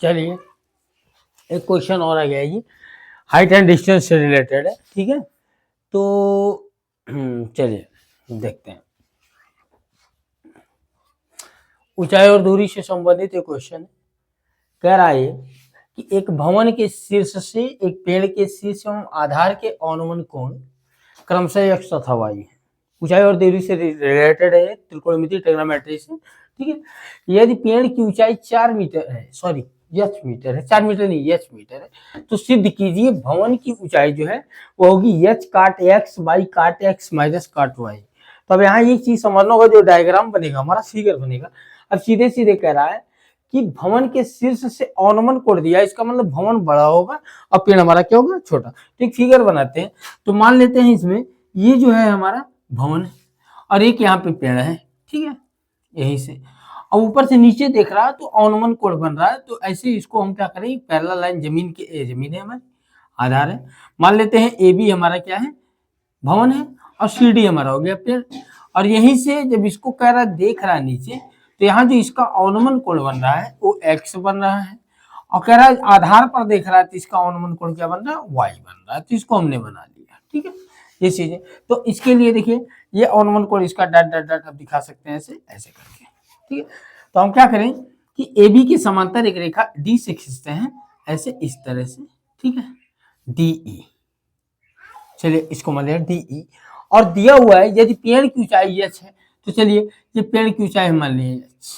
चलिए एक क्वेश्चन और आ गया है, ये हाइट एंड डिस्टेंस से रिलेटेड है, ठीक है। तो चलिए देखते हैं। ऊंचाई और दूरी से संबंधित एक क्वेश्चन है। कह रहा है कि एक भवन के शीर्ष से एक पेड़ के शीर्ष एवं आधार के अनुमान कोण क्रमशः x तथा y है। ऊंचाई और दूरी से रिलेटेड है, त्रिकोणमिति ट्रिग्नोमेट्री से, ठीक है। यदि पेड़ की ऊंचाई 4 मीटर है, सॉरी एच मीटर है, 4 मीटर नहीं एच मीटर है, तो सिद्ध कीजिए भवन की ऊंचाई जो है वो होगी एच काट एक्स बाई काट एक्स माइनस काट वाई। तो अब यहाँ ये चीज समझना होगा, जो डायग्राम बनेगा हमारा फिगर बनेगा। अब सीधे सीधे कह रहा है कि भवन के शीर्ष से अनुमान कोण दिया, इसका मतलब भवन बड़ा होगा और पेड़ हमारा क्या होगा, छोटा। तो एक फिगर बनाते हैं। तो मान लेते हैं इसमें ये जो है हमारा भवन है और एक यहाँ पे पेड़ है, ठीक है, यहीं से और ऊपर से नीचे देख रहा है तो अनुमान कोण बन रहा है। तो ऐसे इसको हम क्या करें, पैरेलल लाइन जमीन के जमीन है हमारी, आधार है। मान लेते हैं ए बी हमारा क्या है, भवन है, और सी डी हमारा हो गया पेड़। और यहीं से जब इसको कह रहा है देख रहा है नीचे, तो यहाँ जो इसका अनुमान कोण बन रहा है वो एक्स बन रहा है, और कह रहा है आधार पर देख रहा है तो इसका अनुमान कोण क्या बन रहा है, वाई बन रहा है। तो इसको हमने बना लिया, ठीक है, ये चीजें। तो इसके लिए देखिए ये अनुमान कोण इसका डॉट डॉट डॉट अब दिखा सकते हैं ऐसे ऐसे करके, ठीक है। तो हम क्या करें कि ए बी के समांतर एक रेखा डी से खींचते हैं ऐसे इस तरह से, ठीक है, डी ई। चलिए इसको मान लिया डी ई, और दिया हुआ है यदि पेड़ की ऊंचाई एच है, तो चलिए ये पेड़ की ऊंचाई मान लीजिए एच,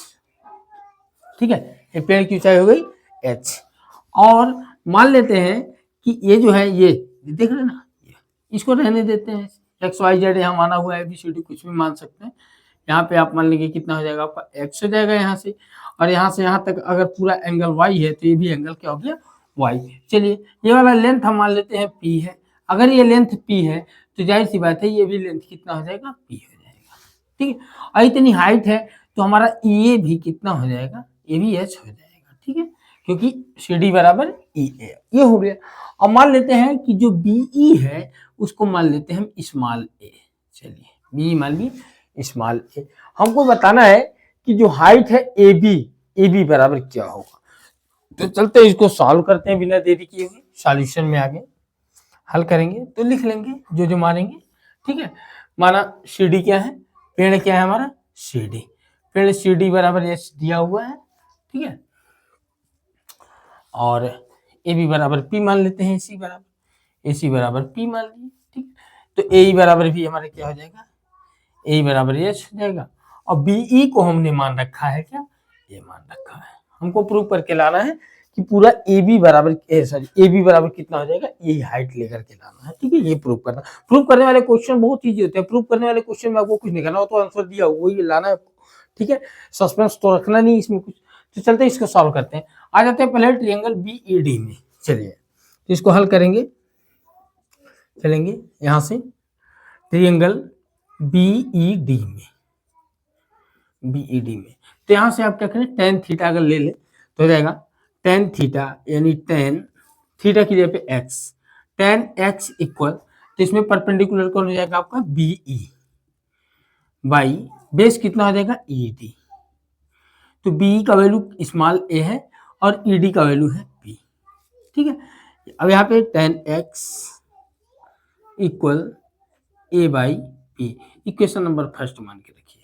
ठीक है, ये पेड़ की ऊंचाई हो गई एच। और मान लेते हैं कि ये जो है ये देख रहे हैं ना, इसको रहने देते हैं, एक्स वाई जेड यहाँ माना हुआ है, ABCD कुछ भी मान सकते हैं। यहाँ पे आप मान लीजिए कितना हो जाएगा आपका एक्स हो जाएगा यहाँ से, और यहाँ से यहाँ तक अगर पूरा एंगल वाई है तो ये भी एंगल क्या हो गया, वाई। चलिए ये वाला लेंथ हम मान लेते हैं पी है। अगर ये लेंथ पी है तो जाहिर सी बात है ये भी लेंथ कितना हो जाएगा, पी हो जाएगा, ठीक है। और इतनी हाइट है तो हमारा ये भी कितना हो जाएगा, ये भी एच हो जाएगा, ठीक है, क्योंकि सी डी बराबर ई ए, ये हो गया। अब मान लेते हैं कि जो बी ई है उसको मान लेते हैं हम स्मॉल ए। चलिए बी मान ली स्मॉल ए। हमको बताना है कि जो हाइट है ए बी बराबर क्या होगा। तो चलते इसको सॉल्व करते हैं बिना देरी किए हुए, सॉल्यूशन में आगे हल करेंगे तो लिख लेंगे जो जो मानेंगे, ठीक है। माना सी डी क्या है, पेड़ क्या है हमारा सी डी, पेड़ सी डी बराबर एच दिया हुआ है, ठीक है। और ए बी बराबर पी मान लेते हैं, ए सी बराबर पी मान लिए, ठीक। तो ए बराबर भी हमारा क्या हो जाएगा, ए बराबर एच हो जाएगा। और बी ई को हमने मान रखा है क्या, ये मान रखा है। हमको प्रूव करके लाना है कि पूरा ए बी बराबर कितना हो जाएगा, यही हाइट लेकर के लाना है, ठीक है। ये प्रूव करना, प्रूव करने वाले क्वेश्चन बहुत इजी होते हैं। प्रूव करने वाले क्वेश्चन में आपको कुछ नहीं करना हो, तो आंसर दिया वही लाना है, ठीक है। सस्पेंस तो रखना नहीं इसमें कुछ। तो चलते इसको सॉल्व करते हैं। आ जाते हैं पहले ट्रायंगल बी ई डी में। चलिए तो इसको हल करेंगे, चलेंगे यहां से ट्रायंगल बीईडी में, तो यहां से आप क्या करें, टेन थीटा अगर ले ले तो हो जाएगा टेन थीटा, यानी टेन थीटा की जगह पे एक्स, टेन एक्स इक्वल, तो इसमें परपेंडिकुलर कौन हो जाएगा आपका बीई बाई बेस कितना हो जाएगा ईडी। तो बीई का वैल्यू स्मॉल ए है और ईडी का वैल्यू है पी, ठीक है। अब यहाँ पे ten x equal A by P, equation number first मान के रखिए।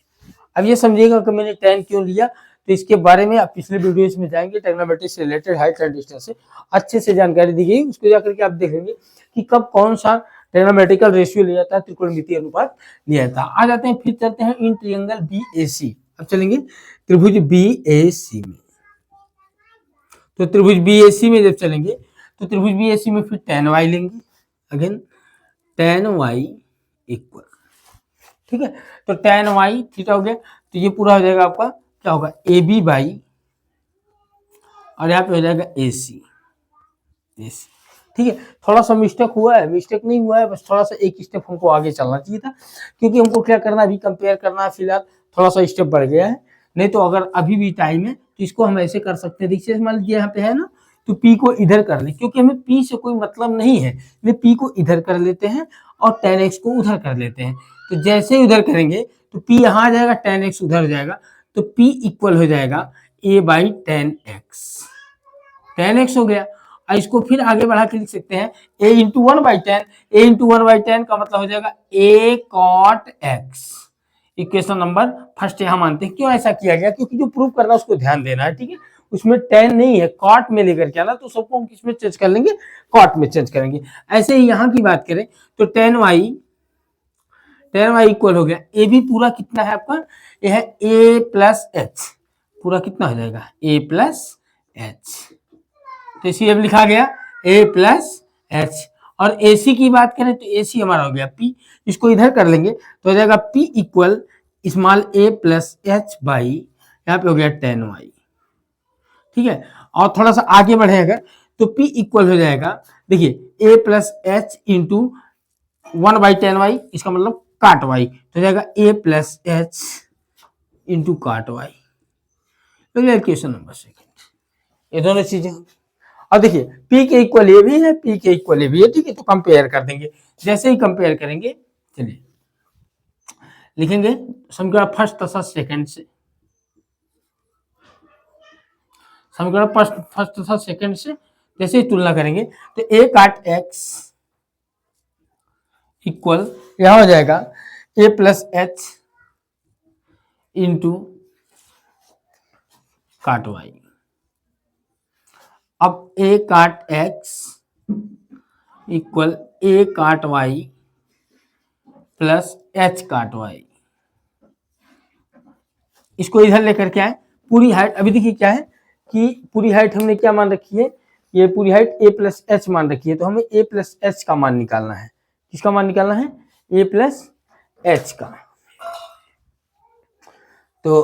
अब ये समझिएगा कि मैंने टेन क्यों लिया, तो इसके बारे में आप पिछले वीडियोस में जाएंगे, ट्रिग्नोमेट्री से रिलेटेड हाइट एंड डिस्टेंस से अच्छे से जानकारी दी गई, उसको जाकर के आप देखेंगे कि कब कौन सा ट्रिग्नोमेट्रिकल रेशियो लिया जाता है, त्रिकोणमितीय अनुपात लिया जाता है। आ जाते हैं, फिर चलते हैं इन ट्रायंगल बीएसी। अब चलेंगे त्रिभुज बीएसी में। तो त्रिभुज बीएसी में जब चलेंगे तो त्रिभुज बीएसी में फिर टेन वाई लेंगे, अगेन टेन वाई इक्वल, ठीक है। तो टेन वाई थीटा हो गया, तो ये पूरा हो जाएगा आपका क्या होगा, ए बी बाई, और यहाँ पे हो जाएगा ए सी, ठीक है। थोड़ा सा मिस्टेक हुआ है, मिस्टेक नहीं हुआ है, बस थोड़ा सा एक स्टेप हमको आगे चलना चाहिए था, क्योंकि हमको क्या करना है, अभी कंपेयर करना है, फिलहाल थोड़ा सा स्टेप बढ़ गया है। नहीं तो अगर अभी भी टाइम है तो इसको हम ऐसे कर सकते हैं। देखिए मान लीजिए यहाँ पे है ना, तो P को इधर कर ले, क्योंकि हमें P से कोई मतलब नहीं है, इसलिए P को इधर कर लेते हैं और tan x को उधर कर लेते हैं। तो जैसे ही उधर करेंगे तो P यहाँ आ जाएगा, tan x उधर हो जाएगा, तो P इक्वल हो जाएगा a by tan x, 10x हो गया। और इसको फिर आगे बढ़ा के लिख सकते हैं a इंटू 1/10। a इंटू 1/10 का मतलब हो जाएगा a cot x। Equation number first यहाँ मानते हैं। क्यों ऐसा किया गया? क्योंकि जो प्रूव करना है उसको ध्यान देना है, ठीक है। उसमें 10 नहीं है, कॉट में लेकर के आना, तो सबको हम किसमें चेंज कर लेंगे? कॉट में चेंज करेंगे। ऐसे ही यहाँ की बात करें तो 10y इक्वल हो गया, ए भी पूरा कितना है आपका? ये है a प्लस एच, पूरा कितना हो जाएगा? a plus H. तो इसी अब लिखा गया a प्लस एच। और AC की बात करें तो AC हमारा हो गया P, इसको इधर कर लेंगे तो हो जाएगा P equal small a plus H by, यहाँ पे हो गया 10y, ठीक है। और थोड़ा सा आगे बढ़े अगर तो P इक्वल हो जाएगा, देखिए a plus H into 1/10y, इसका मतलब काट y, तो हो जाएगा a प्लस एच इंटू काट y। क्वेश्चन नंबर सेकंड, ये दोनों चीजें। अब देखिए P के इक्वल ये भी है, P के इक्वल ये भी है, ठीक है। तो कंपेयर कर देंगे। जैसे ही कंपेयर करेंगे, चलिए लिखेंगे समीकरण फर्स्ट तथा सेकंड से, समीकरण फर्स्ट तथा सेकंड से जैसे ही तुलना करेंगे तो a काट x इक्वल यहां हो जाएगा a प्लस एच इंटू काट y। अब a काट x इक्वल a काट y प्लस h काट y। इसको इधर लेकर के आए, पूरी हाइट अभी देखिए क्या है कि पूरी हाइट हमने क्या मान रखी है? ये पूरी हाइट a प्लस एच मान रखी है, तो हमें a प्लस एच का मान निकालना है। किसका मान निकालना है? a प्लस एच का। तो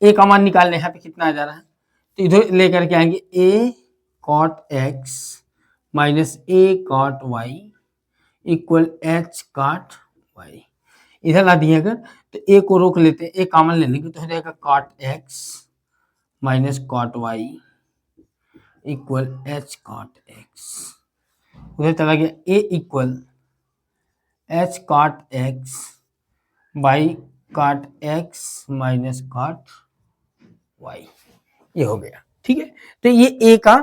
a का मान निकालने यहाँ पे कितना आ जा रहा है? तो इधर लेकर के आएंगे a cot x minus a cot y equal h cot y। इधर ला दिए अगर तो a को रोक लेते हैं, a कॉमन ले लेंगे तो हो जाएगा cot x minus cot y equal h cot x। उधर चला गया a equal h cot x by cot x minus cot y, ये हो गया, ठीक है। तो ये a का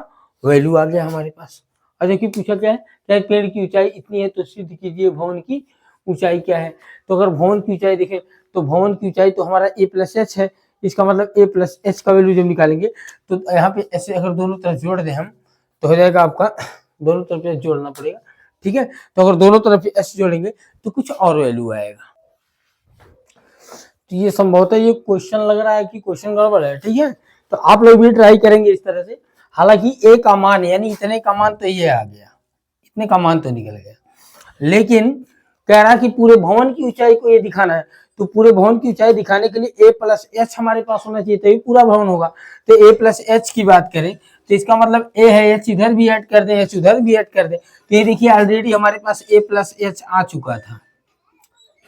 वैल्यू आ गया हमारे पास। और देखिए पूछा क्या है, क्या पेड़ की ऊंचाई इतनी है तो सिद्ध कीजिए भवन की ऊंचाई क्या है। तो अगर भवन की ऊंचाई देखें तो भवन की ऊंचाई तो हमारा a प्लस एच है, इसका मतलब a प्लस एच का वैल्यू जब निकालेंगे तो यहाँ पे ऐसे अगर दोनों तरफ जोड़ दें हम तो हो जाएगा आपका, दोनों तरफ एच जोड़ना पड़ेगा, ठीक है। तो अगर दोनों तरफ एच जोड़ेंगे तो कुछ और वैल्यू आएगा। तो ये संभवतः ये क्वेश्चन लग रहा है कि क्वेश्चन गड़बड़ है, ठीक है। तो आप लोग भी ट्राई करेंगे इस तरह से। हालांकि a का मान यानी इतने का मान तो ये आ गया, इतने का मान तो निकल गया, लेकिन कह रहा कि पूरे भवन की ऊंचाई को ये दिखाना है। तो पूरे भवन की ऊंचाई दिखाने के लिए a प्लस एच हमारे पास होना चाहिए तभी पूरा भवन होगा। तो a प्लस एच की बात करें तो इसका मतलब a है, h इधर भी ऐड कर दे, h उधर भी ऐड कर दे। तो ये देखिए ऑलरेडी हमारे पास a प्लस एच आ चुका था,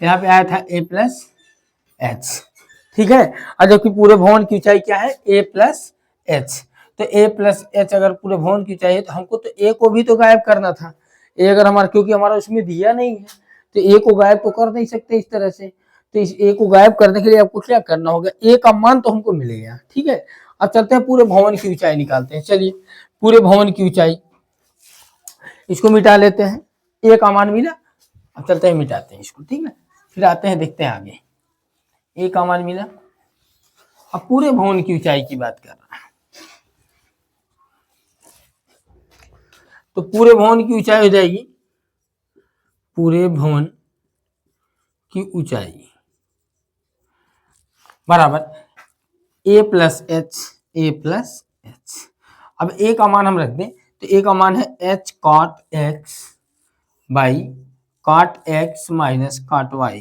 यहाँ पे आया था a प्लस एच, ठीक है। और जबकि पूरे भवन की ऊंचाई क्या है? a plus H. तो a प्लस एच अगर पूरे भवन की ऊंचाई है तो हमको तो a को भी तो गायब करना था। a अगर हमारा, क्योंकि हमारा उसमें दिया नहीं है तो a को गायब तो कर नहीं सकते इस तरह से। तो इस a को गायब करने के लिए आपको क्या करना होगा? a का मान तो हमको मिलेगा, ठीक है। अब चलते हैं पूरे भवन की ऊंचाई निकालते हैं। चलिए पूरे भवन की ऊंचाई, इसको मिटा लेते हैं, a का मान मिला। अब चलते हैं मिटाते हैं इसको, ठीक है। फिर आते हैं देखते हैं आगे। a का मान मिला, अब पूरे भवन की ऊंचाई की बात कर रहा है। तो पूरे भवन की ऊंचाई हो जाएगी, पूरे भवन की ऊंचाई बराबर a plus H, A plus H. अब a का मान हम रख दें तो a का मान है h cot x by cot x minus cot y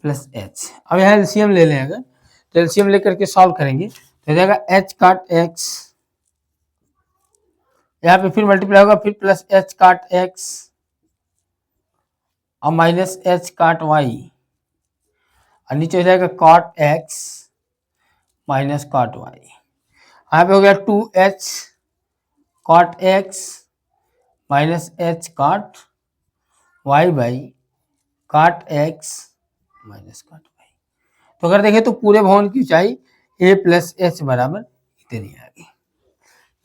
plus H. अब यहाँ एलसीएम ले लें अगर तो एलसीएम लेकर के सॉल्व करेंगे तो हो जाएगा h cot x, यहाँ पे फिर मल्टीप्लाई होगा, फिर प्लस h cot x और माइनस h cot y और नीचे हो जाएगा cot x minus cot y। यहाँ पे हो गया 2h cot x minus h cot y by cot x minus cot y। तो अगर देखें तो पूरे भवन की ऊंचाई a प्लस एच बराबर इतनी आ गई।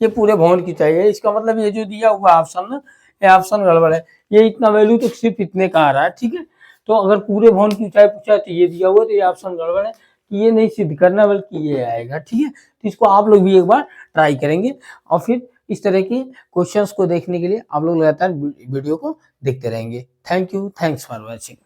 ये पूरे भवन की ऊंचाई है। इसका मतलब ये जो दिया हुआ ऑप्शन ना, ये ऑप्शन गड़बड़ है। ये इतना वैल्यू तो सिर्फ इतने का आ रहा है, ठीक है। तो अगर पूरे भवन की ऊंचाई पूछा तो ये दिया हुआ, तो ये ऑप्शन गड़बड़ है कि ये नहीं सिद्ध करना, बल्कि ये आएगा, ठीक है। तो इसको आप लोग भी एक बार ट्राई करेंगे और फिर इस तरह के क्वेश्चंस को देखने के लिए आप लोग लगातार वीडियो को देखते रहेंगे। Thank you, thanks for watching.